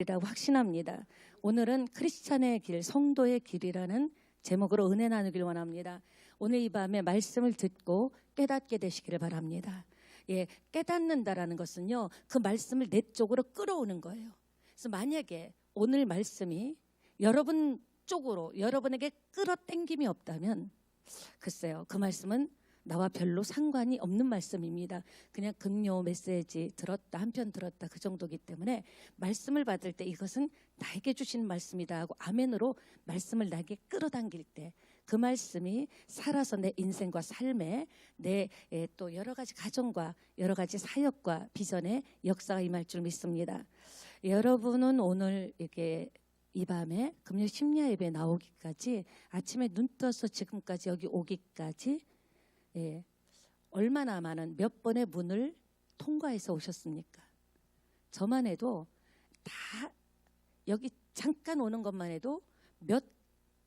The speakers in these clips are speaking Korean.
이라고 확신합니다. 오늘은 크리스찬의 길, 성도의 길이라는 제목으로 은혜 나누길 원합니다. 오늘 이 밤에 말씀을 듣고 깨닫게 되시기를 바랍니다. 깨닫는다라는 것은요, 그 말씀을 내 쪽으로 끌어오는 거예요. 그래서 만약에 오늘 말씀이 여러분 쪽으로 여러분에게 끌어당김이 없다면 글쎄요, 그 말씀은 나와 별로 상관이 없는 말씀입니다. 그냥 금요 메시지 들었다, 한 편 들었다, 그 정도기 때문에 말씀을 받을 때 이것은 나에게 주신 말씀이다 하고 아멘으로 말씀을 나에게 끌어당길 때 그 말씀이 살아서 내 인생과 삶에 내 또 여러 가지 가정과 여러 가지 사역과 비전의 역사가 임할 줄 믿습니다. 여러분은 오늘 이렇게 이 밤에 금요 심야 예배 나오기까지, 아침에 눈 떠서 지금까지 여기 오기까지 얼마나 많은 몇 번의 문을 통과해서 오셨습니까? 저만 해도 다 여기 잠깐 오는 것만 해도 몇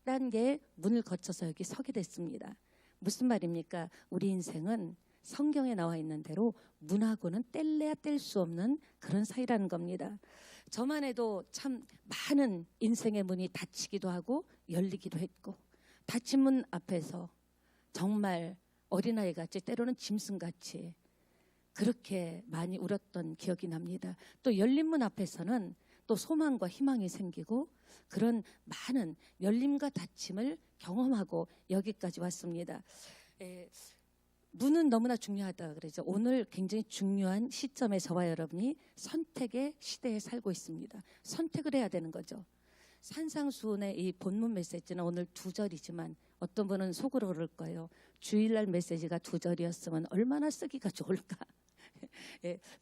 단계의 문을 거쳐서 여기 서게 됐습니다. 무슨 말입니까? 우리 인생은 성경에 나와 있는 대로 문하고는 뗄래야 뗄 수 없는 그런 사이라는 겁니다. 저만 해도 참 많은 인생의 문이 닫히기도 하고 열리기도 했고, 닫힌 문 앞에서 정말 어린아이같이 때로는 짐승같이 그렇게 많이 울었던 기억이 납니다. 또 열린 문 앞에서는 또 소망과 희망이 생기고 그런 많은 열림과 닫힘을 경험하고 여기까지 왔습니다. 문은 너무나 중요하다 그러죠. 오늘 굉장히 중요한 시점에 저와 여러분이 선택의 시대에 살고 있습니다. 선택을 해야 되는 거죠. 산상수훈의 이 본문 메시지는 오늘 2절이지만 어떤 분은 속으로 그럴 거예요. 주일날 메시지가 2절이었으면 얼마나 쓰기가 좋을까.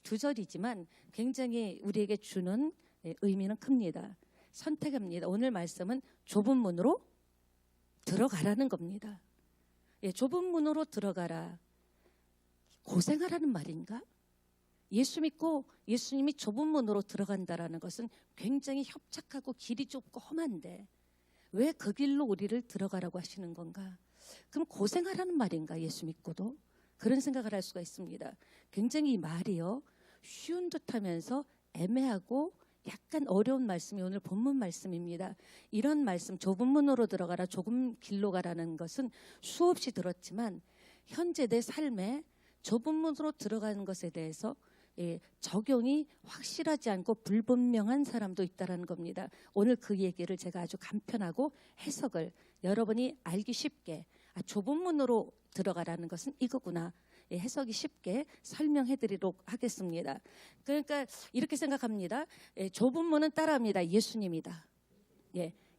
2절이지만 굉장히 우리에게 주는 의미는 큽니다. 선택합니다. 오늘 말씀은 좁은 문으로 들어가라는 겁니다. 좁은 문으로 들어가라. 고생하라는 말인가? 예수 믿고 예수님이 좁은 문으로 들어간다라는 것은 굉장히 협착하고 길이 좁고 험한데 왜 그 길로 우리를 들어가라고 하시는 건가? 그럼 고생하라는 말인가? 예수 믿고도? 그런 생각을 할 수가 있습니다. 굉장히 이 말이요, 쉬운 듯하면서 애매하고 약간 어려운 말씀이 오늘 본문 말씀입니다. 이런 말씀, 좁은 문으로 들어가라, 좁은 길로 가라는 것은 수없이 들었지만 현재 내 삶에 좁은 문으로 들어가는 것에 대해서 적용이 확실하지 않고 불분명한 사람도 있다는 겁니다. 오늘 그 얘기를 제가 아주 간편하고 해석을 여러분이 알기 쉽게, 좁은 문으로 들어가라는 것은 이거구나, 해석이 쉽게 설명해 드리도록 하겠습니다. 그러니까 이렇게 생각합니다. 좁은 문은 따라합니다. 예수님이다.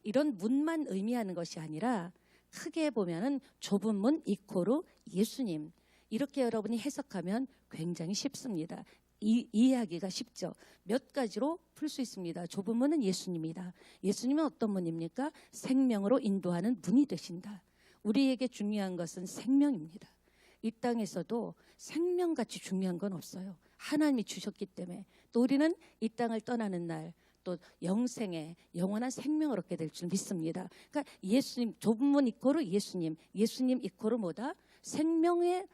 이런 문만 의미하는 것이 아니라 크게 보면은 좁은 문 이코르 예수님, 이렇게 여러분이 해석하면 굉장히 쉽습니다. 이해하기가 쉽죠. 몇 가지로 풀 수 있습니다. 좁은 문은 예수님이다. 예수님은 어떤 문입니까? 생명으로 인도하는 문이 되신다. 우리에게 중요한 것은 생명입니다. 이 땅에서도 생명같이 중요한 건 없어요. 하나님이 주셨기 때문에. 또 우리는 이 땅을 떠나는 날 또 영생의 영원한 생명을 얻게 될 줄 믿습니다. 그러니까 예수님, 좁은 문 이코르 예수님, 예수님 이코르 뭐다? 생명의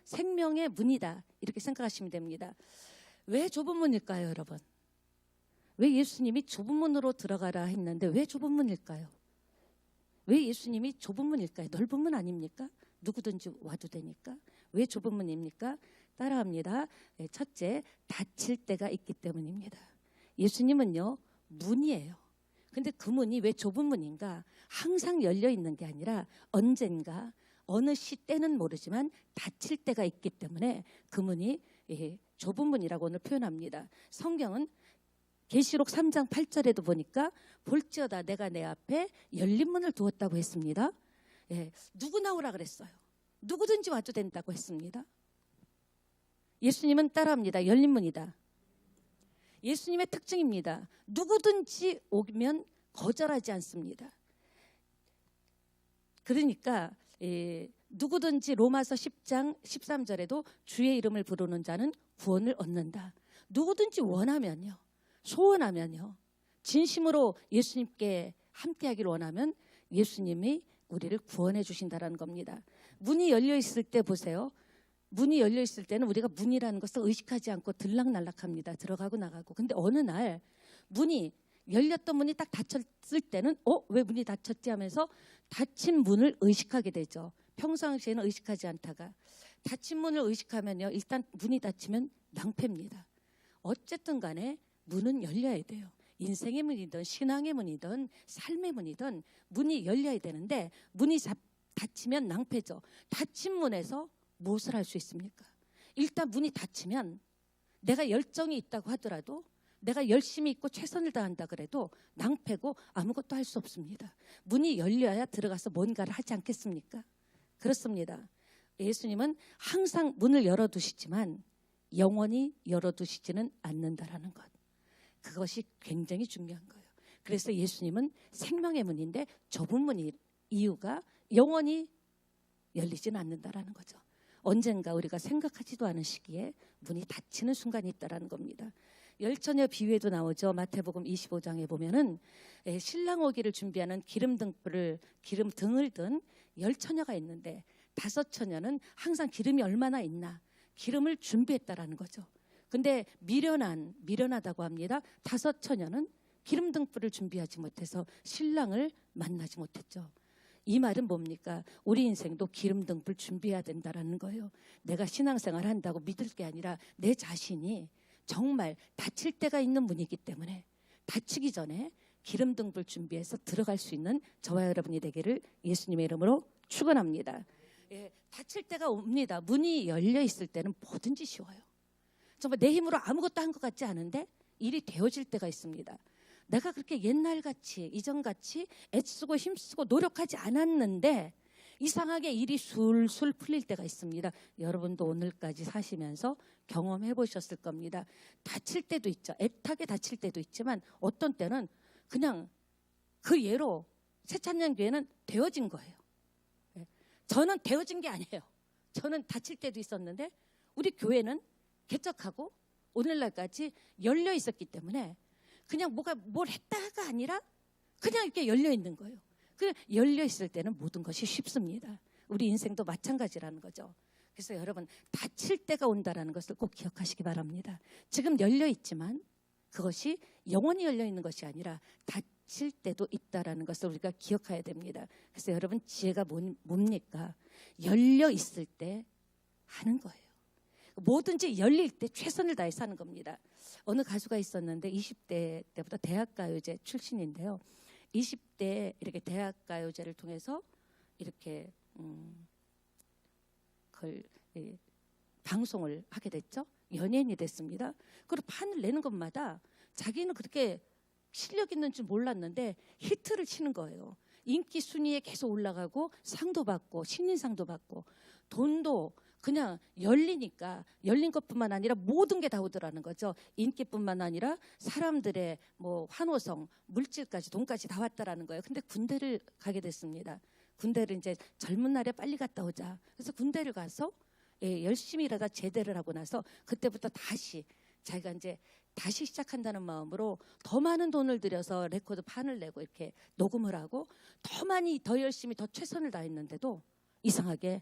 문이다. 이렇게 생각하시면 됩니다. 왜 좁은 문일까요, 여러분? 왜 예수님이 좁은 문으로 들어가라 했는데 왜 좁은 문일까요? 왜 예수님이 좁은 문일까요? 넓은 문 아닙니까? 누구든지 와도 되니까. 왜 좁은 문입니까? 따라합니다. 첫째, 닫힐 때가 있기 때문입니다. 예수님은요, 문이에요. 근데 그 문이 왜 좁은 문인가? 항상 열려 있는 게 아니라 언젠가 어느 시때는 모르지만 닫힐 때가 있기 때문에 그 문이 좁은 문이라고 오늘 표현합니다. 성경은 계시록 3장 8절에도 보니까 볼지어다 내가 내 앞에 열린 문을 두었다고 했습니다. 누구 나오라 그랬어요. 누구든지 와도 된다고 했습니다. 예수님은 따라합니다. 열린 문이다. 예수님의 특징입니다. 누구든지 오면 거절하지 않습니다. 그러니까 누구든지 로마서 10장 13절에도 주의 이름을 부르는 자는 구원을 얻는다. 누구든지 원하면요, 소원하면요, 진심으로 예수님께 함께하기를 원하면 예수님이 우리를 구원해 주신다는 겁니다. 문이 열려 있을 때 보세요. 문이 열려 있을 때는 우리가 문이라는 것을 의식하지 않고 들락날락합니다. 들어가고 나가고. 근데 어느 날 문이 열렸던 문이 딱 닫혔을 때는 왜 문이 닫혔지 하면서 닫힌 문을 의식하게 되죠. 평상시에는 의식하지 않다가 닫힌 문을 의식하면요, 일단 문이 닫히면 낭패입니다. 어쨌든 간에 문은 열려야 돼요. 인생의 문이든 신앙의 문이든 삶의 문이든 문이 열려야 되는데 문이 닫히면 낭패죠. 닫힌 문에서 무엇을 할 수 있습니까? 일단 문이 닫히면 내가 열정이 있다고 하더라도, 내가 열심히 있고 최선을 다한다 그래도 낭패고 아무것도 할 수 없습니다. 문이 열려야 들어가서 뭔가를 하지 않겠습니까? 그렇습니다. 예수님은 항상 문을 열어두시지만 영원히 열어두시지는 않는다라는 것. 그것이 굉장히 중요한 거예요. 그래서 예수님은 생명의 문인데 좁은 문이 이유가 영원히 열리지는 않는다라는 거죠. 언젠가 우리가 생각하지도 않은 시기에 문이 닫히는 순간이 있다라는 겁니다. 열처녀 비유에도 나오죠. 마태복음 25장에 보면은 신랑 오기를 준비하는 기름 등을 든 열처녀가 있는데 5처녀는 항상 기름이 얼마나 있나 기름을 준비했다라는 거죠. 근데 미련하다고 합니다. 5처녀는 기름 등불을 준비하지 못해서 신랑을 만나지 못했죠. 이 말은 뭡니까? 우리 인생도 기름 등불 준비해야 된다라는 거예요. 내가 신앙생활 한다고 믿을 게 아니라 내 자신이 정말 닫힐 때가 있는 문이기 때문에 닫히기 전에 기름 등불 준비해서 들어갈 수 있는 저와 여러분이 되기를 예수님의 이름으로 축원합니다. 닫힐 때가 옵니다. 문이 열려 있을 때는 뭐든지 쉬워요. 정말 내 힘으로 아무것도 한 것 같지 않은데 일이 되어질 때가 있습니다. 내가 그렇게 옛날같이 이전같이 애쓰고 힘쓰고 노력하지 않았는데 이상하게 일이 술술 풀릴 때가 있습니다. 여러분도 오늘까지 사시면서 경험해 보셨을 겁니다. 다칠 때도 있죠. 애타게 다칠 때도 있지만 어떤 때는 그냥 그 예로 새찬양교회는 되어진 거예요. 저는 되어진 게 아니에요. 저는 다칠 때도 있었는데 우리 교회는 개척하고 오늘날까지 열려 있었기 때문에 그냥 뭘 했다가 아니라 그냥 이렇게 열려 있는 거예요. 그 열려 있을 때는 모든 것이 쉽습니다. 우리 인생도 마찬가지라는 거죠. 그래서 여러분 다칠 때가 온다라는 것을 꼭 기억하시기 바랍니다. 지금 열려 있지만 그것이 영원히 열려 있는 것이 아니라 닫힐 때도 있다라는 것을 우리가 기억해야 됩니다. 그래서 여러분 지혜가 뭡니까? 열려 있을 때 하는 거예요. 뭐든지 열릴 때 최선을 다해서 하는 겁니다. 어느 가수가 있었는데 20대 때부터 대학가요제 출신인데요. 20대 이렇게 대학가요제를 통해서 이렇게 방송을 하게 됐죠. 연예인이 됐습니다. 그리고 판을 내는 것마다 자기는 그렇게 실력 있는 줄 몰랐는데 히트를 치는 거예요. 인기 순위에 계속 올라가고 상도 받고 신인상도 받고 돈도 그냥 열리니까 열린 것뿐만 아니라 모든 게 다 오더라는 거죠. 인기뿐만 아니라 사람들의 환호성, 물질까지 돈까지 다 왔다라는 거예요. 근데 군대를 가게 됐습니다. 군대를 이제 젊은 날에 빨리 갔다 오자. 그래서 군대를 가서 열심히 일하다 제대를 하고 나서 그때부터 자기가 이제 다시 시작한다는 마음으로 더 많은 돈을 들여서 레코드 판을 내고 이렇게 녹음을 하고 더 열심히 더 최선을 다했는데도 이상하게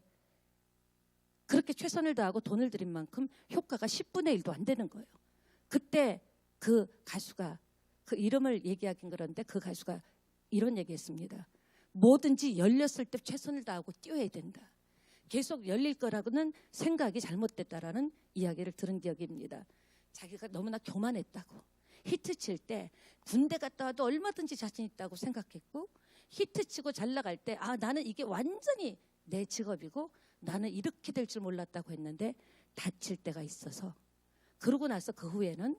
그렇게 최선을 다하고 돈을 들인 만큼 효과가 10분의 1도 안 되는 거예요. 그때 그 가수가 그 이름을 얘기하긴 그런데 그 가수가 이런 얘기했습니다. 뭐든지 열렸을 때 최선을 다하고 뛰어야 된다. 계속 열릴 거라고는 생각이 잘못됐다라는 이야기를 들은 기억입니다. 자기가 너무나 교만했다고. 히트 칠 때 군대 갔다 와도 얼마든지 자신 있다고 생각했고 히트 치고 잘 나갈 때 나는 이게 완전히 내 직업이고 나는 이렇게 될 줄 몰랐다고 했는데 다칠 때가 있어서 그러고 나서 그 후에는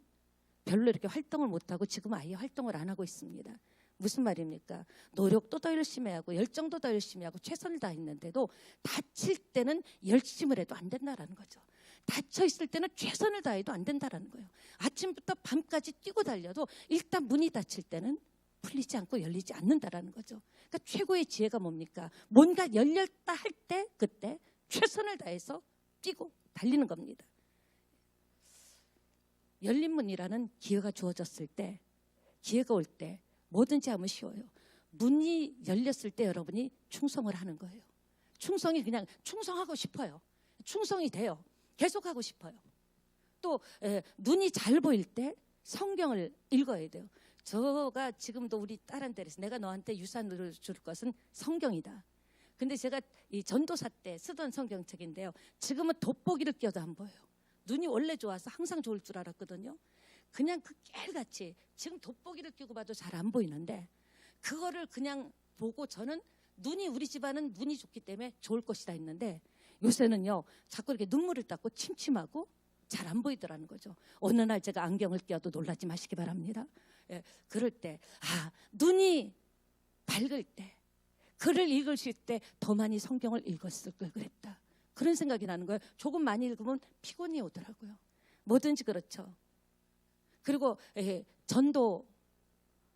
별로 이렇게 활동을 못하고 지금 아예 활동을 안 하고 있습니다. 무슨 말입니까? 노력도 더 열심히 하고 열정도 더 열심히 하고 최선을 다했는데도 다칠 때는 열심을 해도 안 된다라는 거죠. 닫혀 있을 때는 최선을 다해도 안 된다라는 거예요. 아침부터 밤까지 뛰고 달려도 일단 문이 닫힐 때는 풀리지 않고 열리지 않는다라는 거죠. 그러니까 최고의 지혜가 뭡니까? 뭔가 열렸다 할 때 그때 최선을 다해서 뛰고 달리는 겁니다. 열린 문이라는 기회가 주어졌을 때, 기회가 올 때 뭐든지 하면 쉬워요. 문이 열렸을 때 여러분이 충성을 하는 거예요. 충성이 그냥 충성하고 싶어요. 충성이 돼요. 계속하고 싶어요. 또 눈이 잘 보일 때 성경을 읽어야 돼요. 저가 지금도 우리 딸한테 그래서 내가 너한테 유산으로 줄 것은 성경이다. 근데 제가 이 전도사 때 쓰던 성경책인데요. 지금은 돋보기를 껴도 안 보여요. 눈이 원래 좋아서 항상 좋을 줄 알았거든요. 그냥 그 깨알같이 지금 돋보기를 끼고 봐도 잘 안 보이는데 그거를 그냥 보고 저는 눈이 우리 집안은 눈이 좋기 때문에 좋을 것이다 했는데 요새는요. 자꾸 이렇게 눈물을 닦고 침침하고 잘 안 보이더라는 거죠. 어느 날 제가 안경을 껴도 놀라지 마시기 바랍니다. 예, 그럴 때 눈이 밝을 때 글을 읽으실 때 더 많이 성경을 읽었을 걸 그랬다. 그런 생각이 나는 거예요. 조금 많이 읽으면 피곤이 오더라고요. 뭐든지 그렇죠. 그리고 전도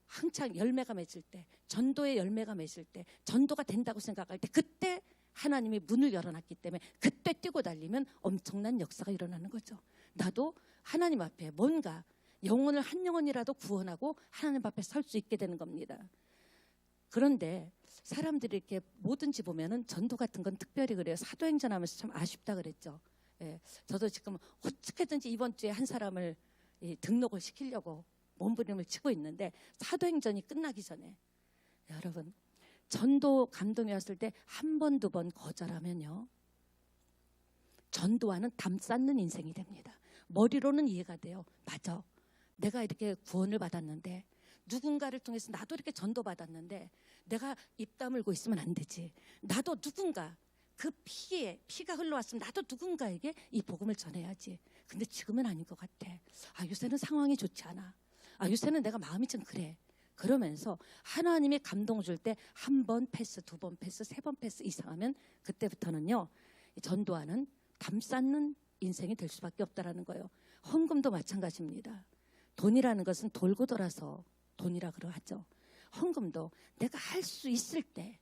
한창 열매가 맺을 때, 전도의 열매가 맺을 때, 전도가 된다고 생각할 때 그때 하나님이 문을 열어놨기 때문에 그때 뛰고 달리면 엄청난 역사가 일어나는 거죠. 나도 하나님 앞에 뭔가 영혼을 한 영혼이라도 구원하고 하나님 앞에 설 수 있게 되는 겁니다. 그런데 사람들이 이렇게 뭐든지 보면은 전도 같은 건 특별히 그래요. 사도행전 하면서 참 아쉽다 그랬죠. 예, 저도 지금 어떻게든지 이번 주에 한 사람을 등록을 시키려고 몸부림을 치고 있는데 사도행전이 끝나기 전에 여러분 전도 감동이 왔을 때 한 번, 두 번 거절하면요. 전도와는 담 쌓는 인생이 됩니다. 머리로는 이해가 돼요. 맞아. 내가 이렇게 구원을 받았는데 누군가를 통해서 나도 이렇게 전도받았는데 내가 입 다물고 있으면 안 되지. 나도 누군가 그 피가 흘러왔으면 나도 누군가에게 이 복음을 전해야지. 근데 지금은 아닌 것 같아. 요새는 상황이 좋지 않아. 요새는 내가 마음이 좀 그래. 그러면서 하나님이 감동 줄 때 한 번 패스, 두 번 패스, 세 번 패스 이상하면 그때부터는요. 전도하는 담 쌓는 인생이 될 수밖에 없다라는 거예요. 헌금도 마찬가지입니다. 돈이라는 것은 돌고 돌아서 돈이라 그러하죠. 헌금도 내가 할 수 있을 때,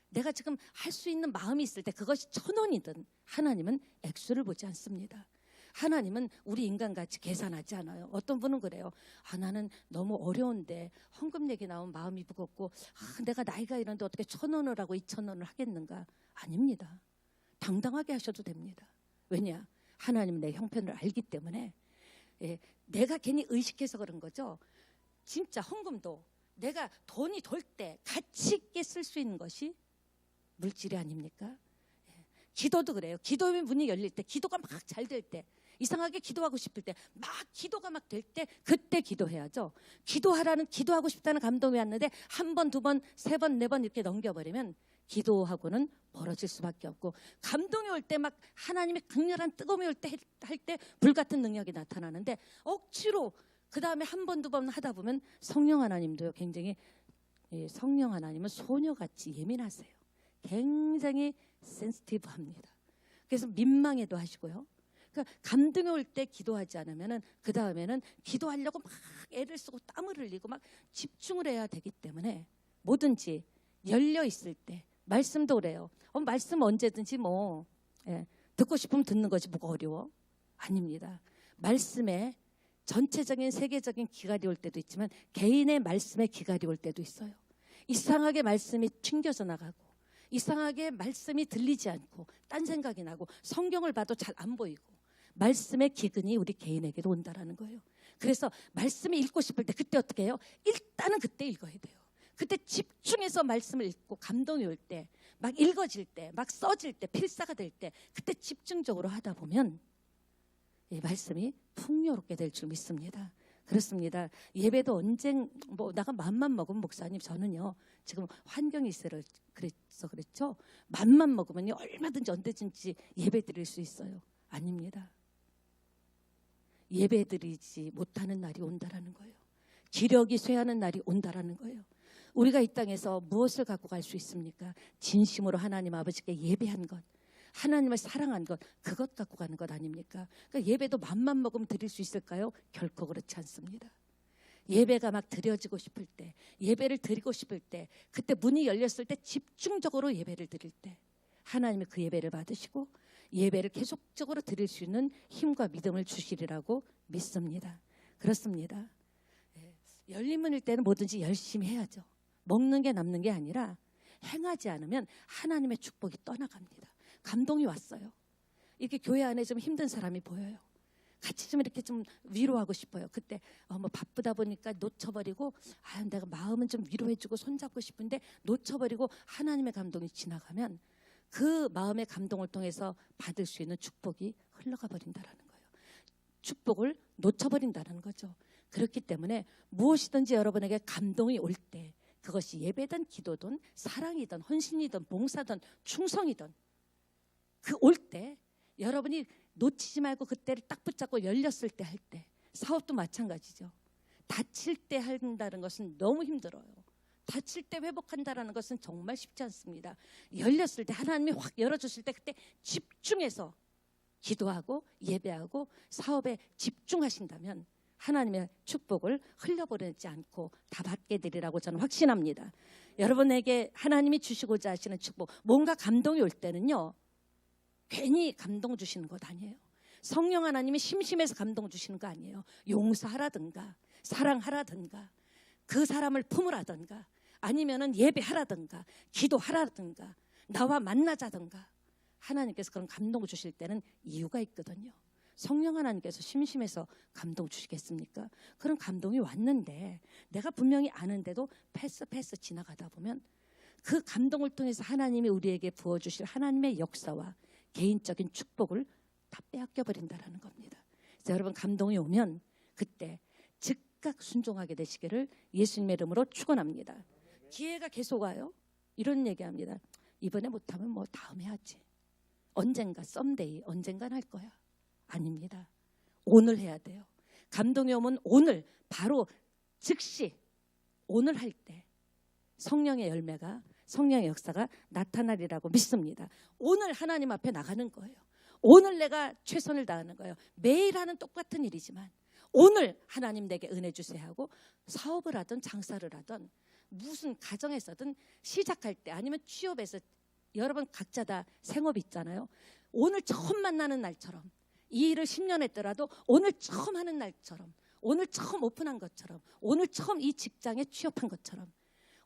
내가 지금 할 수 있는 마음이 있을 때 그것이 1,000원이든 하나님은 액수를 보지 않습니다. 하나님은 우리 인간같이 계산하지 않아요. 어떤 분은 그래요. 나는 너무 어려운데 헌금 얘기 나오면 마음이 무겁고 내가 나이가 이런데 어떻게 1,000원을 하고 2,000원을 하겠는가. 아닙니다. 당당하게 하셔도 됩니다. 왜냐? 하나님은 내 형편을 알기 때문에 내가 괜히 의식해서 그런 거죠. 진짜 헌금도 내가 돈이 돌 때 가치 있게 쓸 수 있는 것이 물질이 아닙니까? 기도도 그래요. 기도의 문이 열릴 때, 기도가 막 잘 될 때, 이상하게 기도하고 싶을 때, 막 기도가 막 될 때 그때 기도해야죠. 기도하고 싶다는 감동이 왔는데 한 번, 두 번, 세 번, 네 번 이렇게 넘겨버리면 기도하고는 멀어질 수밖에 없고 감동이 올 때 막 하나님의 강렬한 뜨거움이 올 때 할 때 불같은 능력이 나타나는데 억지로 그 다음에 한 번, 두 번 하다 보면 성령 하나님도요 굉장히 성령 하나님은 소녀같이 예민하세요. 굉장히 센시티브합니다. 그래서 민망해도 하시고요. 그러니까 감동이 올 때 기도하지 않으면은 그 다음에는 기도하려고 막 애를 쓰고 땀을 흘리고 막 집중을 해야 되기 때문에 뭐든지 열려 있을 때 말씀도 그래요. 말씀 언제든지 듣고 싶으면 듣는 것이 뭐가 어려워? 아닙니다. 말씀에 전체적인 세계적인 기갈이 올 때도 있지만 개인의 말씀에 기갈이 올 때도 있어요. 이상하게 말씀이 튕겨져 나가고 이상하게 말씀이 들리지 않고 딴 생각이 나고 성경을 봐도 잘 안 보이고 말씀의 기근이 우리 개인에게도 온다라는 거예요. 그래서 말씀이 읽고 싶을 때 그때 어떻게 해요? 일단은 그때 읽어야 돼요. 그때 집중해서 말씀을 읽고 감동이 올 때 막 읽어질 때 막 써질 때 필사가 될 때 그때 집중적으로 하다 보면 이 말씀이 풍요롭게 될 줄 믿습니다. 그렇습니다. 예배도 언젠 나가 맘만 먹으면 목사님 저는요 지금 환경이 있어서 그랬죠. 맘만 먹으면요 얼마든지 언제든지 예배 드릴 수 있어요. 아닙니다. 예배 드리지 못하는 날이 온다라는 거예요. 기력이 쇠하는 날이 온다라는 거예요. 우리가 이 땅에서 무엇을 갖고 갈 수 있습니까? 진심으로 하나님 아버지께 예배한 것, 하나님을 사랑한 것, 그것 갖고 가는 것 아닙니까? 그러니까 예배도 맘만 먹으면 드릴 수 있을까요? 결코 그렇지 않습니다. 예배가 막 드려지고 싶을 때, 예배를 드리고 싶을 때, 그때 문이 열렸을 때 집중적으로 예배를 드릴 때 하나님이 그 예배를 받으시고 예배를 계속적으로 드릴 수 있는 힘과 믿음을 주시리라고 믿습니다. 그렇습니다. 열린 문일 때는 뭐든지 열심히 해야죠. 먹는 게 남는 게 아니라 행하지 않으면 하나님의 축복이 떠나갑니다. 감동이 왔어요. 이렇게 교회 안에 좀 힘든 사람이 보여요. 같이 좀 이렇게 좀 위로하고 싶어요. 그때 뭐 바쁘다 보니까 놓쳐버리고 내가 마음은 좀 위로해주고 손잡고 싶은데 놓쳐버리고 하나님의 감동이 지나가면 그 마음의 감동을 통해서 받을 수 있는 축복이 흘러가 버린다라는 거예요. 축복을 놓쳐버린다는 거죠. 그렇기 때문에 무엇이든지 여러분에게 감동이 올 때, 그것이 예배든 기도든 사랑이든 헌신이든 봉사든 충성이든, 그 올 때 여러분이 놓치지 말고 그때를 딱 붙잡고 열렸을 때 할 때, 사업도 마찬가지죠. 다칠 때 한다는 것은 너무 힘들어요. 다칠 때 회복한다는 것은 정말 쉽지 않습니다. 열렸을 때, 하나님이 확 열어주실 때 그때 집중해서 기도하고 예배하고 사업에 집중하신다면 하나님의 축복을 흘려보내지 않고 다 받게 되리라고 저는 확신합니다. 여러분에게 하나님이 주시고자 하시는 축복, 뭔가 감동이 올 때는요, 괜히 감동 주시는 것 아니에요. 성령 하나님이 심심해서 감동 주시는 거 아니에요. 용서하라든가 사랑하라든가 그 사람을 품으라든가 아니면은 예배하라든가 기도하라든가 나와 만나자든가, 하나님께서 그런 감동 주실 때는 이유가 있거든요. 성령 하나님께서 심심해서 감동 주시겠습니까? 그런 감동이 왔는데 내가 분명히 아는데도 패스 지나가다 보면 그 감동을 통해서 하나님이 우리에게 부어주실 하나님의 역사와 개인적인 축복을 다 빼앗겨 버린다라는 겁니다. 그래서 여러분, 감동이 오면 그때 즉각 순종하게 되시기를 예수님의 이름으로 축원합니다. 기회가 계속 와요. 이런 얘기합니다. 이번에 못하면 뭐 다음에 하지. 언젠가 썸데이, 언젠간 할 거야. 아닙니다. 오늘 해야 돼요. 감동이 오면 오늘, 바로 즉시 오늘 할 때 성령의 열매가, 성령의 역사가 나타나리라고 믿습니다. 오늘 하나님 앞에 나가는 거예요. 오늘 내가 최선을 다하는 거예요. 매일 하는 똑같은 일이지만 오늘 하나님 내게 은혜 주세요 하고, 사업을 하든 장사를 하든 무슨 가정에서든 시작할 때 아니면 취업에서, 여러분 각자 다 생업 있잖아요. 오늘 처음 만나는 날처럼, 이 일을 10년 했더라도 오늘 처음 하는 날처럼, 오늘 처음 오픈한 것처럼, 오늘 처음 이 직장에 취업한 것처럼,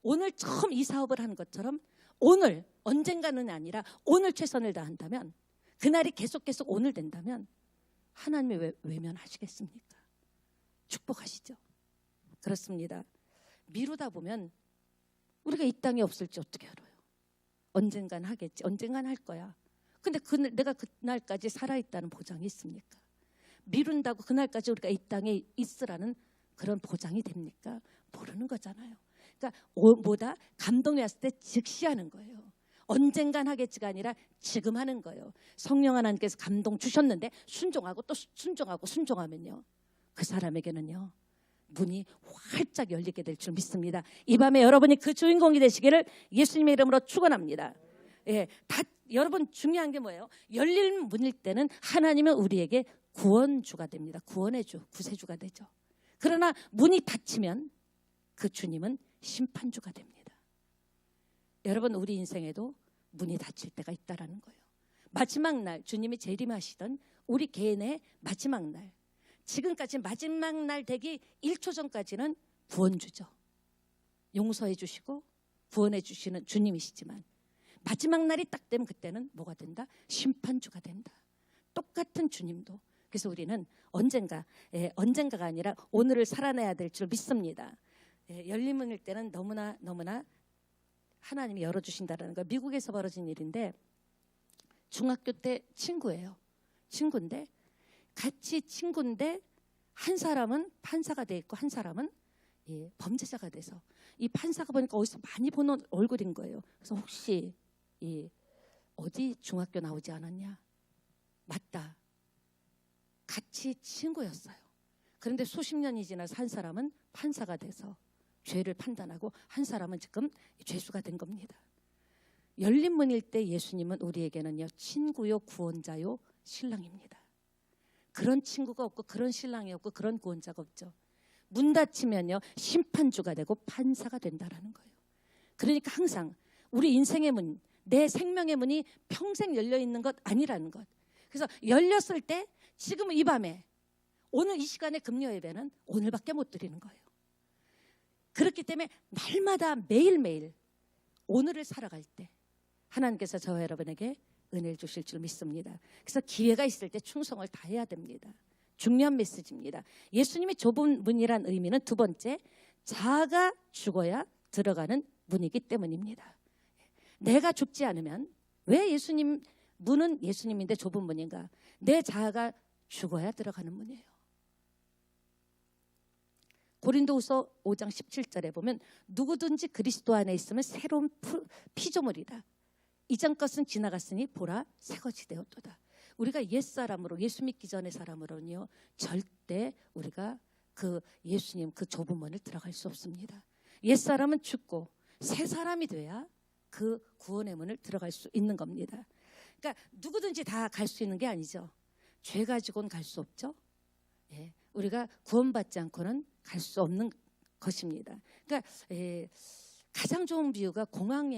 오늘 처음 이 사업을 하는 것처럼, 오늘, 언젠가는 아니라 오늘 최선을 다한다면, 그날이 계속 오늘 된다면 하나님이 왜 외면하시겠습니까? 축복하시죠. 그렇습니다. 미루다 보면 우리가 이 땅에 없을지 어떻게 알아요? 언젠간 하겠지, 언젠간 할 거야. 근데 내가 그날까지 살아있다는 보장이 있습니까? 미룬다고 그날까지 우리가 이 땅에 있으라는 그런 보장이 됩니까? 모르는 거잖아요. 그러니까 뭐다? 감동이 왔을 때 즉시 하는 거예요. 언젠간 하겠지가 아니라 지금 하는 거예요. 성령 하나님께서 감동 주셨는데 순종하고 또 순종하면요, 그 사람에게는요 문이 활짝 열리게 될 줄 믿습니다. 이 밤에 여러분이 그 주인공이 되시기를 예수님의 이름으로 축원합니다. 예, 여러분, 중요한 게 뭐예요? 열린 문일 때는 하나님은 우리에게 구원주가 됩니다. 구원의 주, 구세주가 되죠. 그러나 문이 닫히면 그 주님은 심판주가 됩니다. 여러분, 우리 인생에도 문이 닫힐 때가 있다라는 거예요. 마지막 날, 주님이 재림하시던 우리 개인의 마지막 날, 지금까지 마지막 날 되기 1초 전까지는 구원주죠. 용서해 주시고 구원해 주시는 주님이시지만 마지막 날이 딱 되면 그때는 뭐가 된다? 심판주가 된다. 똑같은 주님도. 그래서 우리는 언젠가가 아니라 오늘을 살아내야 될 줄 믿습니다. 열린 문일 때는 너무나 하나님이 열어주신다는 거. 미국에서 벌어진 일인데, 중학교 때 친구인데 같이 친구인데 한 사람은 판사가 돼 있고 한 사람은 범죄자가 돼서, 이 판사가 보니까 어디서 많이 보는 얼굴인 거예요. 그래서 혹시 어디 중학교 나오지 않았냐? 맞다. 같이 친구였어요. 그런데 수십 년이 지나서 한 사람은 판사가 돼서 죄를 판단하고 한 사람은 지금 죄수가 된 겁니다. 열린 문일 때 예수님은 우리에게는요, 친구요, 구원자요, 신랑입니다. 그런 친구가 없고 그런 신랑이 없고 그런 구원자가 없죠. 문 닫히면요, 심판주가 되고 판사가 된다라는 거예요. 그러니까 항상 우리 인생의 문, 내 생명의 문이 평생 열려 있는 것 아니라는 것. 그래서 열렸을 때, 지금 이 밤에, 오늘 이 시간에 금요 예배는 오늘밖에 못 드리는 거예요. 그렇기 때문에 날마다 매일매일 오늘을 살아갈 때 하나님께서 저와 여러분에게 은혜를 주실 줄 믿습니다. 그래서 기회가 있을 때 충성을 다해야 됩니다. 중요한 메시지입니다. 예수님이 좁은 문이란 의미는 두 번째, 자아가 죽어야 들어가는 문이기 때문입니다. 내가 죽지 않으면, 왜 예수님 문은 예수님인데 좁은 문인가? 내 자아가 죽어야 들어가는 문이에요. 고린도후서 5장 17절에 보면 누구든지 그리스도 안에 있으면 새로운 피조물이다. 이전 것은 지나갔으니 보라 새것이 되었도다. 우리가 옛사람으로, 예수 믿기 전의 사람으로는요, 절대 우리가 그 예수님 그 좁은 문을 들어갈 수 없습니다. 옛사람은 죽고 새 사람이 돼야 그 구원의 문을 들어갈 수 있는 겁니다. 그러니까 누구든지 다 갈 수 있는 게 아니죠. 죄 가지고는 갈 수 없죠. 예, 우리가 구원받지 않고는 갈 수 없는 것입니다. 그러니까 가장 좋은 비유가 공항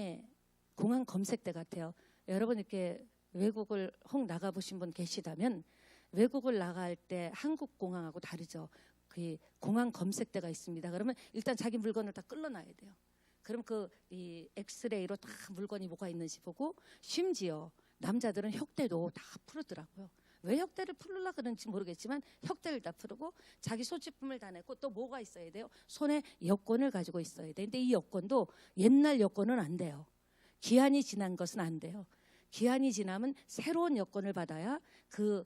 검색대 같아요. 여러분 이렇게 외국을 혹 나가보신 분 계시다면 외국을 나갈 때 한국 공항하고 다르죠. 그 공항 검색대가 있습니다. 그러면 일단 자기 물건을 다 끌어놔야 돼요. 그럼 이 엑스레이로 다 물건이 뭐가 있는지 보고, 심지어 남자들은 혁대도 다 풀었더라고요. 왜 혁대를 풀으려고 그런지 모르겠지만 혁대를 다 풀고 자기 소지품을 다 내고, 또 뭐가 있어야 돼요? 손에 여권을 가지고 있어야 돼. 근데 이 여권도 옛날 여권은 안 돼요. 기한이 지난 것은 안 돼요. 기한이 지나면 새로운 여권을 받아야 그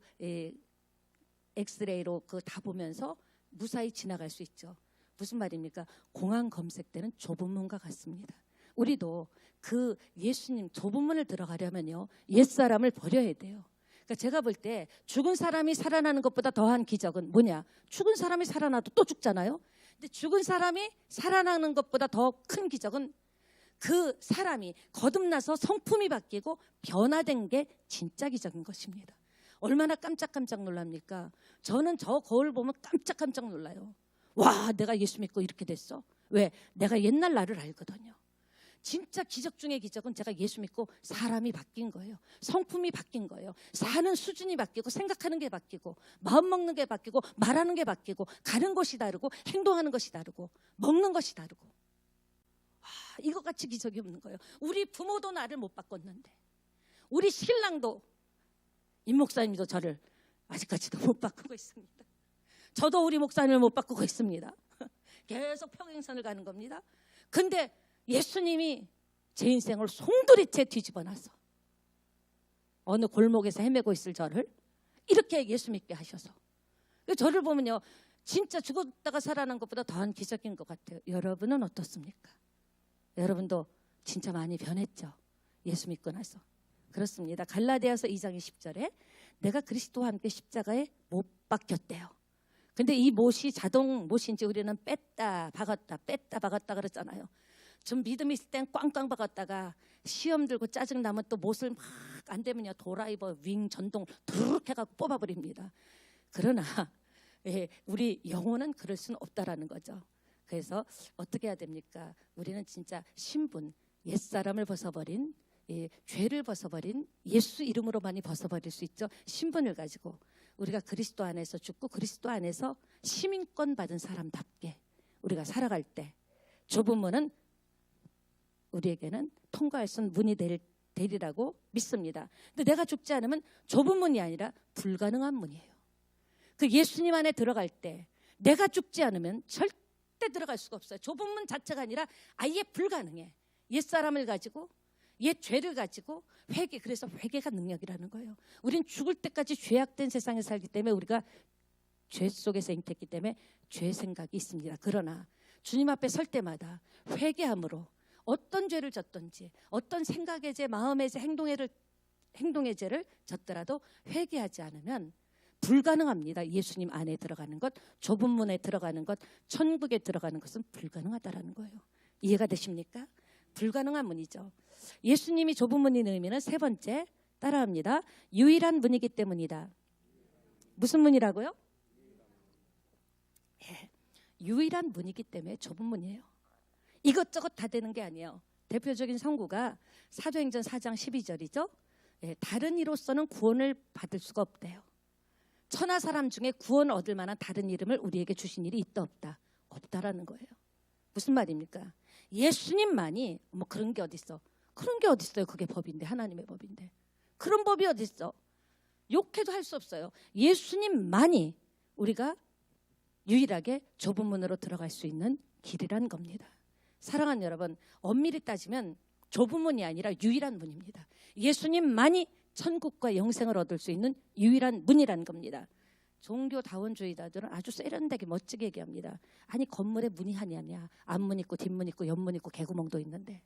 엑스레이로 다 보면서 무사히 지나갈 수 있죠. 무슨 말입니까? 공항 검색대는 좁은 문과 같습니다. 우리도 그 예수님 좁은 문을 들어가려면요, 옛사람을 버려야 돼요. 그러니까 제가 볼 때 죽은 사람이 살아나는 것보다 더한 기적은 뭐냐? 죽은 사람이 살아나도 또 죽잖아요. 근데 죽은 사람이 살아나는 것보다 더 큰 기적은 그 사람이 거듭나서 성품이 바뀌고 변화된 게 진짜 기적인 것입니다. 얼마나 깜짝깜짝 놀랍니까? 저는 저 거울 보면 깜짝깜짝 놀라요. 와, 내가 예수 믿고 이렇게 됐어. 왜? 내가 옛날 나를 알거든요. 진짜 기적 중의 기적은 제가 예수 믿고 사람이 바뀐 거예요. 성품이 바뀐 거예요. 사는 수준이 바뀌고, 생각하는 게 바뀌고, 마음 먹는 게 바뀌고, 말하는 게 바뀌고, 가는 곳이 다르고, 행동하는 것이 다르고, 먹는 것이 다르고. 이것같이 기적이 없는 거예요. 우리 부모도 나를 못 바꿨는데, 우리 신랑도, 임 목사님도 저를 아직까지도 못 바꾸고 있습니다. 저도 우리 목사님을 못 바꾸고 있습니다. 계속 평행선을 가는 겁니다. 근데 예수님이 제 인생을 송두리째 뒤집어 놔서 어느 골목에서 헤매고 있을 저를 이렇게 예수 믿게 하셔서, 저를 보면요, 진짜 죽었다가 살아난 것보다 더한 기적인 것 같아요. 여러분은 어떻습니까? 여러분도 진짜 많이 변했죠? 예수 믿고 나서. 그렇습니다. 갈라디아서 2장 20절에 내가 그리스도와 함께 십자가에 못 박혔대요. 근데 이 못이 자동 못인지 우리는 뺐다 박았다 그랬잖아요. 좀 믿음 있을 땐 꽝꽝 박았다가 시험 들고 짜증 나면 또 못을 막 안 되면요, 도라이버 윙 전동 두룩 해갖고 뽑아버립니다. 그러나 우리 영혼은 그럴 수는 없다라는 거죠. 그래서 어떻게 해야 됩니까? 우리는 진짜 신분, 옛사람을 벗어버린, 죄를 벗어버린, 예수 이름으로만이 벗어버릴 수 있죠. 신분을 가지고 우리가 그리스도 안에서 죽고 그리스도 안에서 시민권 받은 사람답게 우리가 살아갈 때 좁은 문은 우리에게는 통과할 수 있는 문이 되리라고 믿습니다. 근데 내가 죽지 않으면 좁은 문이 아니라 불가능한 문이에요. 그 예수님 안에 들어갈 때 내가 죽지 않으면 절대 들어갈 수가 없어요. 좁은 문 자체가 아니라 아예 불가능해. 옛사람을 가지고, 옛 죄를 가지고 회개, 그래서 회개가 능력이라는 거예요. 우린 죽을 때까지 죄악된 세상에 살기 때문에, 우리가 죄 속에서 잉태했기 때문에 죄 생각이 있습니다. 그러나 주님 앞에 설 때마다 회개함으로 어떤 죄를 졌든지, 어떤 생각의 죄, 마음의 죄, 행동의 죄를 졌더라도 회개하지 않으면 불가능합니다. 예수님 안에 들어가는 것, 좁은 문에 들어가는 것, 천국에 들어가는 것은 불가능하다라는 거예요. 이해가 되십니까? 불가능한 문이죠. 예수님이 좁은 문인 의미는 세 번째, 따라합니다. 유일한 문이기 때문이다. 무슨 문이라고요? 유일한 문이기 때문에 좁은 문이에요. 이것저것 다 되는 게 아니에요. 대표적인 성구가 사도행전 4장 12절이죠. 다른 이로서는 구원을 받을 수가 없대요. 천하 사람 중에 구원을 얻을 만한 다른 이름을 우리에게 주신 일이 있다 없다? 없다라는 거예요. 무슨 말입니까? 예수님만이 뭐 그런 게 어딨어? 그런 게 어딨어요? 그게 법인데, 하나님의 법인데. 그런 법이 어딨어? 욕해도 할 수 없어요. 예수님만이 우리가 유일하게 좁은 문으로 들어갈 수 있는 길이란 겁니다. 사랑하는 여러분, 엄밀히 따지면 좁은 문이 아니라 유일한 문입니다. 예수님만이 천국과 영생을 얻을 수 있는 유일한 문이란 겁니다. 종교다원주의자들은 아주 세련되게 멋지게 얘기합니다. 아니 건물에 문이 하냐냐, 앞문 있고 뒷문 있고 옆문 있고 개구멍도 있는데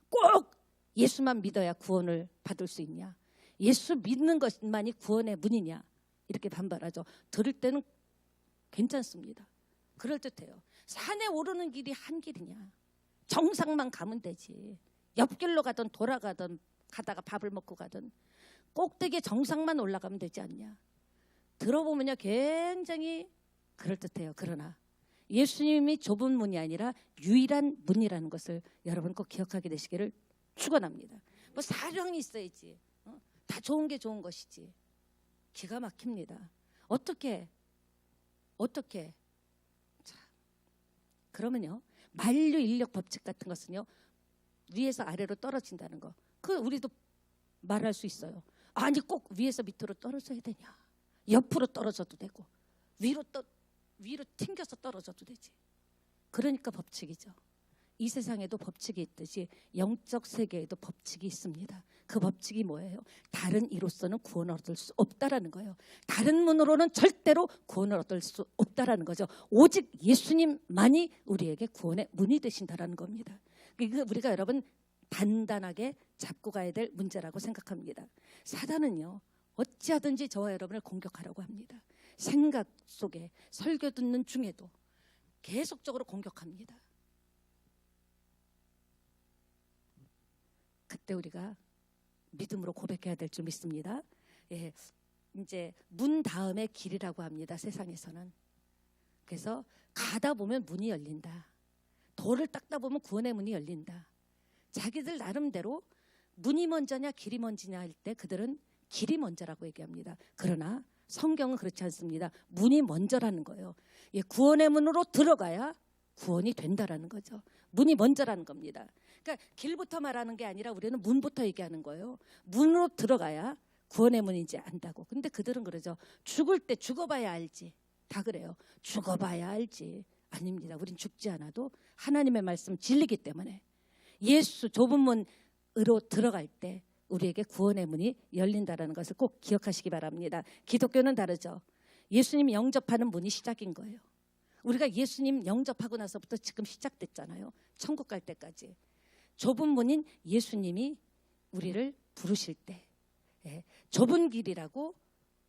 꼭 예수만 믿어야 구원을 받을 수 있냐, 예수 믿는 것만이 구원의 문이냐, 이렇게 반발하죠. 들을 때는 괜찮습니다. 그럴듯해요. 산에 오르는 길이 한 길이냐, 정상만 가면 되지. 옆길로 가든 돌아가든 가다가 밥을 먹고 가든 꼭대기 정상만 올라가면 되지 않냐. 들어보면요 굉장히 그럴듯해요. 그러나 예수님이 좁은 문이 아니라 유일한 문이라는 것을 여러분 꼭 기억하게 되시기를 축원합니다. 뭐 사령이 있어야지, 다 좋은 게 좋은 것이지. 기가 막힙니다. 어떻게 자, 그러면요 만류 인력 법칙 같은 것은요 위에서 아래로 떨어진다는 거, 그 우리도 말할 수 있어요. 아니 꼭 위에서 밑으로 떨어져야 되냐, 옆으로 떨어져도 되고 위로 튕겨서 떨어져도 되지. 그러니까 법칙이죠. 이 세상에도 법칙이 있듯이 영적 세계에도 법칙이 있습니다. 그 법칙이 뭐예요? 다른 이로서는 구원을 얻을 수 없다라는 거예요. 다른 문으로는 절대로 구원을 얻을 수 없다라는 거죠. 오직 예수님만이 우리에게 구원의 문이 되신다라는 겁니다. 그러니까 우리가 여러분 단단하게 잡고 가야 될 문제라고 생각합니다. 사단은요 어찌하든지 저와 여러분을 공격하려고 합니다. 생각 속에 설교 듣는 중에도 계속적으로 공격합니다. 그때 우리가 믿음으로 고백해야 될 줄 믿습니다. 예, 이제 문 다음에 길이라고 합니다. 세상에서는. 그래서 가다 보면 문이 열린다. 돌을 닦다 보면 구원의 문이 열린다. 자기들 나름대로 문이 먼저냐 길이 먼저냐 할 때 그들은 길이 먼저라고 얘기합니다. 그러나 성경은 그렇지 않습니다. 문이 먼저라는 거예요. 예, 구원의 문으로 들어가야 구원이 된다라는 거죠. 문이 먼저라는 겁니다. 그러니까 길부터 말하는 게 아니라 우리는 문부터 얘기하는 거예요. 문으로 들어가야 구원의 문인지 안다고. 근데 그들은 그러죠. 죽을 때 죽어봐야 알지. 다 그래요. 죽어봐야 알지. 아닙니다. 우린 죽지 않아도 하나님의 말씀 진리기 때문에 예수 좁은 문으로 들어갈 때 우리에게 구원의 문이 열린다는 것을 꼭 기억하시기 바랍니다. 기독교는 다르죠. 예수님 영접하는 문이 시작인 거예요. 우리가 예수님 영접하고 나서부터 지금 시작됐잖아요. 천국 갈 때까지. 좁은 문인 예수님이 우리를 부르실 때, 예, 좁은 길이라고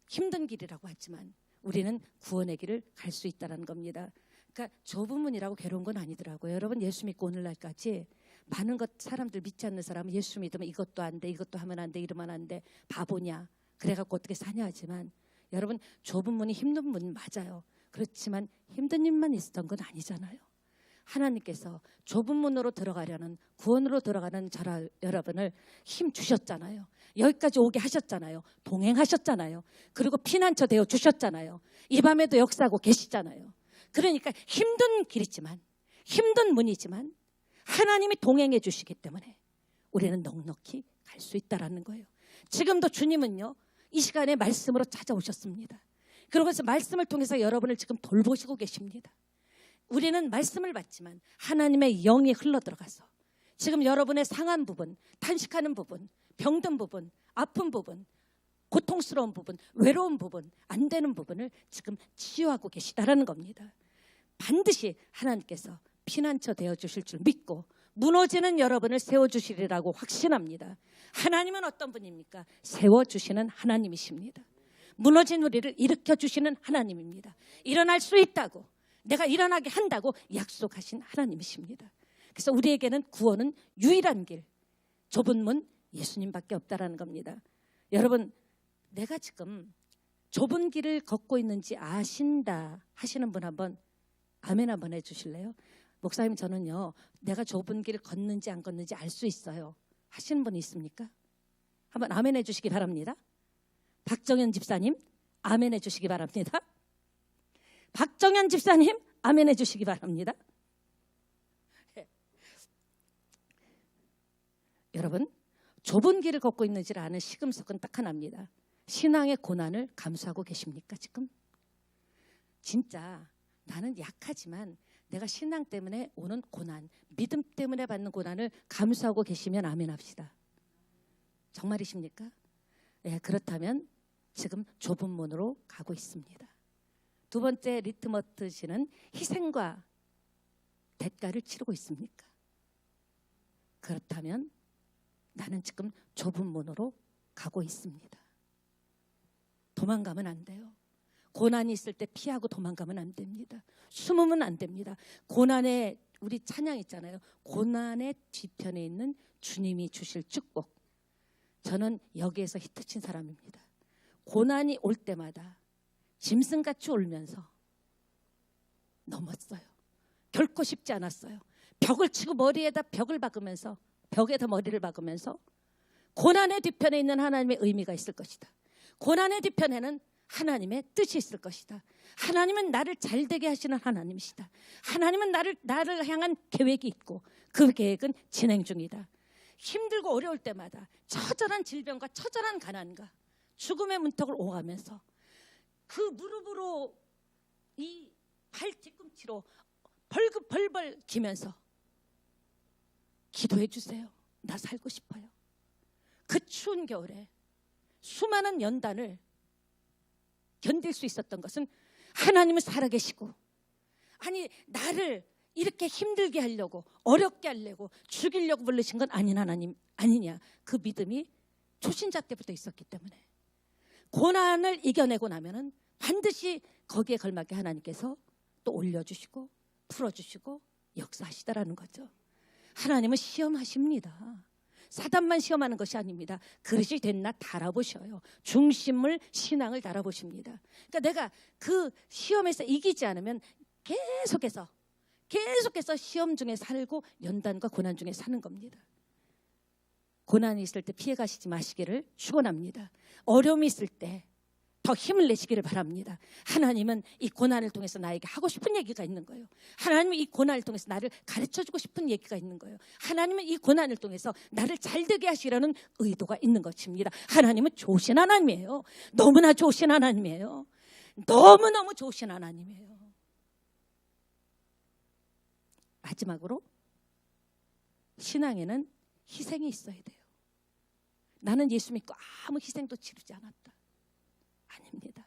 힘든 길이라고 하지만 우리는 구원의 길을 갈 수 있다는 겁니다. 그러니까 좁은 문이라고 괴로운 건 아니더라고요. 여러분 예수 믿고 오늘날까지 많은 것 사람들 믿지 않는 사람은 예수 믿으면 이것도 안 돼, 이것도 하면 안 돼, 이러면 안 돼, 바보냐, 그래갖고 어떻게 사냐 하지만 여러분 좁은 문이 힘든 문 맞아요. 그렇지만 힘든 일만 있었던 건 아니잖아요. 하나님께서 좁은 문으로 들어가려는 구원으로 들어가는 여러분을 힘 주셨잖아요. 여기까지 오게 하셨잖아요. 동행하셨잖아요. 그리고 피난처 되어 주셨잖아요. 이 밤에도 역사하고 계시잖아요. 그러니까 힘든 길이지만 힘든 문이지만 하나님이 동행해 주시기 때문에 우리는 넉넉히 갈 수 있다라는 거예요. 지금도 주님은요 이 시간에 말씀으로 찾아오셨습니다. 그러면서 말씀을 통해서 여러분을 지금 돌보시고 계십니다. 우리는 말씀을 받지만 하나님의 영이 흘러들어가서 지금 여러분의 상한 부분, 탄식하는 부분, 병든 부분, 아픈 부분, 고통스러운 부분, 외로운 부분, 안 되는 부분을 지금 치유하고 계시다라는 겁니다. 반드시 하나님께서 피난처 되어주실 줄 믿고 무너지는 여러분을 세워주시리라고 확신합니다. 하나님은 어떤 분입니까? 세워주시는 하나님이십니다. 무너진 우리를 일으켜주시는 하나님입니다. 일어날 수 있다고, 내가 일어나게 한다고 약속하신 하나님이십니다. 그래서 우리에게는 구원은 유일한 길, 좁은 문 예수님밖에 없다라는 겁니다. 여러분, 내가 지금 좁은 길을 걷고 있는지 아신다 하시는 분 한번 아멘 한번 해주실래요? 목사님 저는요 내가 좁은 길을 걷는지 안 걷는지 알 수 있어요 하시는 분이 있습니까? 한번 아멘 해주시기 바랍니다. 박정현 집사님 아멘 해주시기 바랍니다. 박정현 집사님 아멘 해주시기 바랍니다. 여러분 좁은 길을 걷고 있는지를 아는 시금석은 딱 하나입니다. 신앙의 고난을 감수하고 계십니까 지금? 진짜 나는 약하지만 내가 신앙 때문에 오는 고난, 믿음 때문에 받는 고난을 감수하고 계시면 아멘 합시다. 정말이십니까? 네, 그렇다면 지금 좁은 문으로 가고 있습니다. 두 번째, 리트머스 씨는 희생과 대가를 치르고 있습니까? 그렇다면 나는 지금 좁은 문으로 가고 있습니다. 도망가면 안 돼요. 고난이 있을 때 피하고 도망가면 안 됩니다. 숨으면 안 됩니다. 고난의, 우리 찬양 있잖아요. 고난의 뒤편에 있는 주님이 주실 축복. 저는 여기에서 히트친 사람입니다. 고난이 올 때마다 짐승같이 울면서 넘었어요. 결코 쉽지 않았어요. 벽을 치고 머리에다 벽을 박으면서, 벽에다 머리를 박으면서 고난의 뒤편에 있는 하나님의 의미가 있을 것이다. 고난의 뒤편에는 하나님의 뜻이 있을 것이다. 하나님은 나를 잘되게 하시는 하나님이시다. 하나님은 나를 향한 계획이 있고 그 계획은 진행 중이다. 힘들고 어려울 때마다 처절한 질병과 처절한 가난과 죽음의 문턱을 오가면서 그 무릎으로 이 발 뒤꿈치로 벌벌 기면서 기도해 주세요. 나 살고 싶어요. 그 추운 겨울에 수많은 연단을 견딜 수 있었던 것은 하나님은 살아계시고, 아니 나를 이렇게 힘들게 하려고, 어렵게 하려고, 죽이려고 부르신 건 아닌 하나님 아니냐, 그 믿음이 초신자 때부터 있었기 때문에 고난을 이겨내고 나면은 반드시 거기에 걸맞게 하나님께서 또 올려주시고 풀어주시고 역사하시다라는 거죠. 하나님은 시험하십니다. 사단만 시험하는 것이 아닙니다. 그릇이 됐나 달아보셔요. 중심을, 신앙을 달아보십니다. 그러니까 내가 그 시험에서 이기지 않으면 계속해서 시험 중에 살고 연단과 고난 중에 사는 겁니다. 고난이 있을 때 피해 가시지 마시기를 축원합니다. 어려움이 있을 때 더 힘을 내시기를 바랍니다. 하나님은 이 고난을 통해서 나에게 하고 싶은 얘기가 있는 거예요. 하나님은 이 고난을 통해서 나를 가르쳐주고 싶은 얘기가 있는 거예요. 하나님은 이 고난을 통해서 나를 잘되게 하시려는 의도가 있는 것입니다. 하나님은 좋으신 하나님이에요. 너무나 좋으신 하나님이에요. 너무너무 좋으신 하나님이에요. 마지막으로 신앙에는 희생이 있어야 돼요. 나는 예수 믿고 아무 희생도 치르지 않았다. 아닙니다.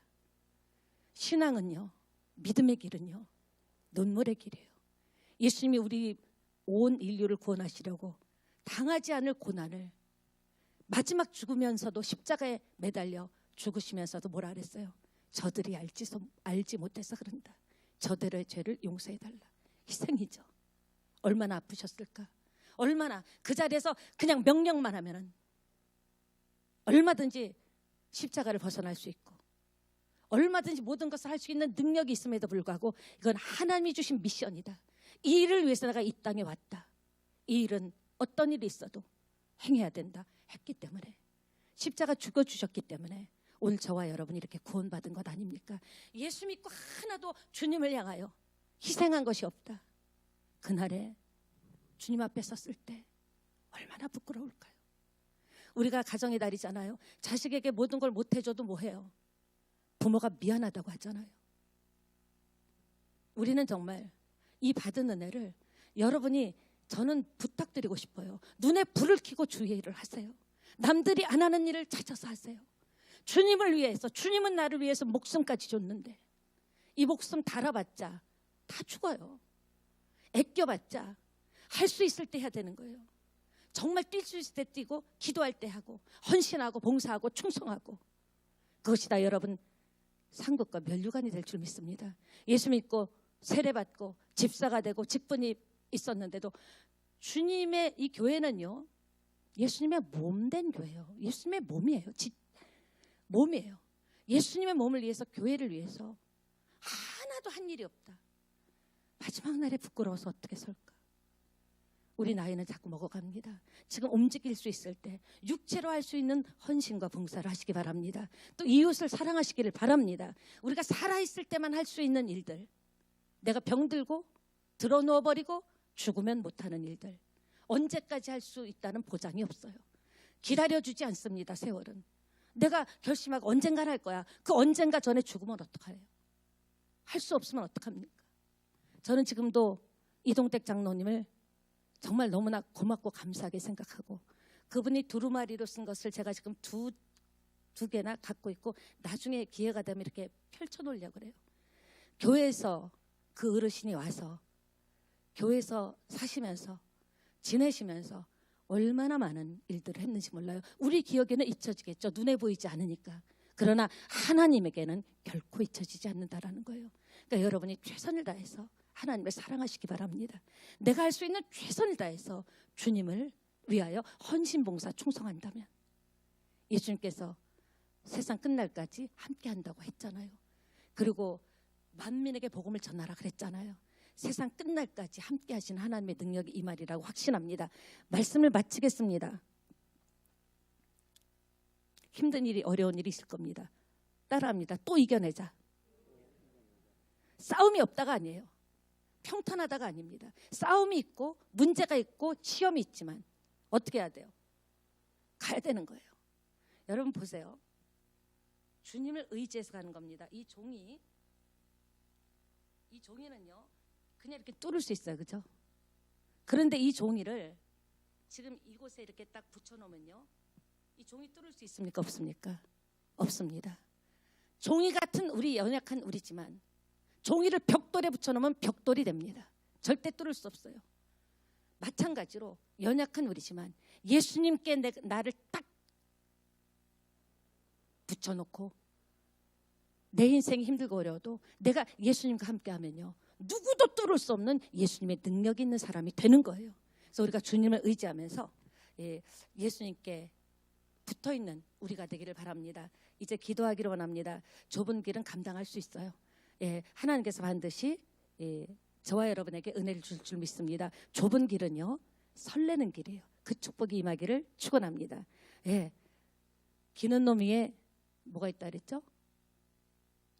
신앙은요, 믿음의 길은요, 눈물의 길이에요. 예수님이 우리 온 인류를 구원하시려고 당하지 않을 고난을 마지막 죽으면서도 십자가에 매달려 죽으시면서도 뭐라 그랬어요? 저들이 알지 못해서 그런다. 저들의 죄를 용서해달라. 희생이죠. 얼마나 아프셨을까? 얼마나 그 자리에서 그냥 명령만 하면은 얼마든지 십자가를 벗어날 수 있고 얼마든지 모든 것을 할 수 있는 능력이 있음에도 불구하고 이건 하나님이 주신 미션이다. 이 일을 위해서 내가 이 땅에 왔다. 이 일은 어떤 일이 있어도 행해야 된다 했기 때문에, 십자가 죽어주셨기 때문에 오늘 저와 여러분이 이렇게 구원받은 것 아닙니까? 예수 믿고 하나도 주님을 향하여 희생한 것이 없다. 그날에 주님 앞에 섰을 때 얼마나 부끄러울까요? 우리가 가정의 달이잖아요. 자식에게 모든 걸 못해줘도 뭐해요? 부모가 미안하다고 하잖아요. 우리는 정말 이 받은 은혜를 여러분이, 저는 부탁드리고 싶어요. 눈에 불을 켜고 주의 일을 하세요. 남들이 안 하는 일을 찾아서 하세요. 주님을 위해서, 주님은 나를 위해서 목숨까지 줬는데 이 목숨 달아봤자 다 죽어요. 아껴봤자 할 수 있을 때 해야 되는 거예요. 정말 뛸 수 있을 때 뛰고, 기도할 때 하고, 헌신하고, 봉사하고, 충성하고, 그것이 다 여러분 상급과 면류관이 될 줄 믿습니다. 예수 믿고 세례받고 집사가 되고 직분이 있었는데도 주님의 이 교회는요, 예수님의 몸된 교회예요. 예수님의 몸이에요. 몸이에요. 예수님의 몸을 위해서, 교회를 위해서 하나도 한 일이 없다. 마지막 날에 부끄러워서 어떻게 설까? 우리 나이는 자꾸 먹어갑니다. 지금 움직일 수 있을 때 육체로 할 수 있는 헌신과 봉사를 하시기 바랍니다. 또 이웃을 사랑하시기를 바랍니다. 우리가 살아있을 때만 할 수 있는 일들, 내가 병들고 들어 누워버리고 죽으면 못하는 일들, 언제까지 할 수 있다는 보장이 없어요. 기다려주지 않습니다. 세월은. 내가 결심하고 언젠가 할 거야. 그 언젠가 전에 죽으면 어떡해요? 할 수 없으면 어떡합니까? 저는 지금도 이동택 장로님을 정말 너무나 고맙고 감사하게 생각하고, 그분이 두루마리로 쓴 것을 제가 지금 두 개나 갖고 있고 나중에 기회가 되면 이렇게 펼쳐놓으려고 그래요. 교회에서 그 어르신이 와서 교회에서 사시면서 지내시면서 얼마나 많은 일들을 했는지 몰라요. 우리 기억에는 잊혀지겠죠. 눈에 보이지 않으니까. 그러나 하나님에게는 결코 잊혀지지 않는다라는 거예요. 그러니까 여러분이 최선을 다해서 하나님을 사랑하시기 바랍니다. 내가 할 수 있는 최선을 다해서 주님을 위하여 헌신봉사 충성한다면, 예수님께서 세상 끝날까지 함께 한다고 했잖아요. 그리고 만민에게 복음을 전하라 그랬잖아요. 세상 끝날까지 함께 하시는 하나님의 능력이 이 말이라고 확신합니다. 말씀을 마치겠습니다. 힘든 일이, 어려운 일이 있을 겁니다. 따라합니다. 또 이겨내자. 싸움이 없다가 아니에요. 평탄하다가 아닙니다. 싸움이 있고 문제가 있고 시험이 있지만 어떻게 해야 돼요? 가야 되는 거예요. 여러분 보세요. 주님을 의지해서 가는 겁니다. 이 종이는요 그냥 이렇게 뚫을 수 있어요. 그죠? 그런데 이 종이를 지금 이곳에 이렇게 딱 붙여놓으면요, 이 종이 뚫을 수 있습니까? 없습니까? 없습니다. 종이 같은 우리, 연약한 우리지만 종이를 벽돌에 붙여놓으면 벽돌이 됩니다. 절대 뚫을 수 없어요. 마찬가지로 연약한 우리지만 예수님께 나를 딱 붙여놓고 내 인생이 힘들고 어려워도 내가 예수님과 함께 하면요, 누구도 뚫을 수 없는 예수님의 능력이 있는 사람이 되는 거예요. 그래서 우리가 주님을 의지하면서 예수님께 붙어있는 우리가 되기를 바랍니다. 이제 기도하기를 원합니다. 좁은 길은 감당할 수 있어요. 하나님께서 반드시 저와 여러분에게 은혜를 줄 줄 믿습니다. 좁은 길은요 설레는 길이에요. 그 축복이 임하기를 축원합니다. 기는 놈 위에 뭐가 있다 그랬죠?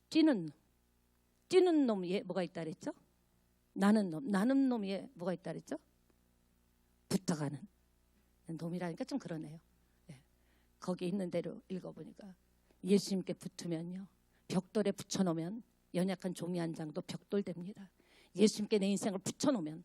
뛰는 놈 위에 뭐가 있다 그랬죠? 나는 놈 위에 뭐가 있다 그랬죠? 붙어가는 놈이라니까 좀 그러네요. 거기 있는 대로 읽어보니까 예수님께 붙으면요, 벽돌에 붙여놓으면 연약한 종이 한 장도 벽돌 됩니다. 예수님께 내 인생을 붙여놓으면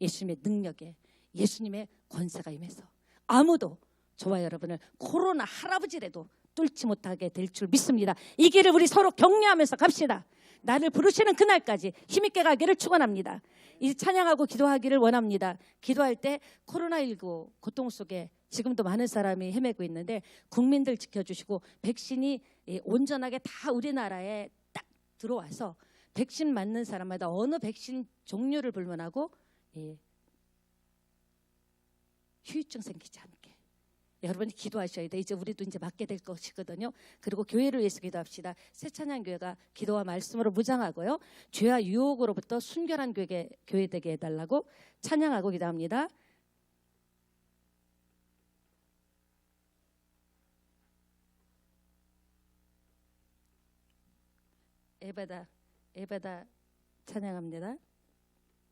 예수님의 능력에, 예수님의 권세가 임해서 아무도 저와 여러분을 코로나 할아버지라도 뚫지 못하게 될 줄 믿습니다. 이 길을 우리 서로 격려하면서 갑시다. 나를 부르시는 그날까지 힘있게 가기를 축원합니다. 이 찬양하고 기도하기를 원합니다. 기도할 때 코로나19 고통 속에 지금도 많은 사람이 헤매고 있는데 국민들 지켜주시고, 백신이 온전하게 다 우리나라에 딱 들어와서 백신 맞는 사람마다 어느 백신 종류를 불문하고 후유증 생기지 않게 여러분이 기도하셔야 돼요. 이제 우리도 이제 맞게 될 것이거든요. 그리고 교회를 위해서 기도합시다. 새찬양교회가 기도와 말씀으로 무장하고요, 죄와 유혹으로부터 순결한 교회 되게 해달라고 찬양하고 기도합니다. 에바다 찬양합니다.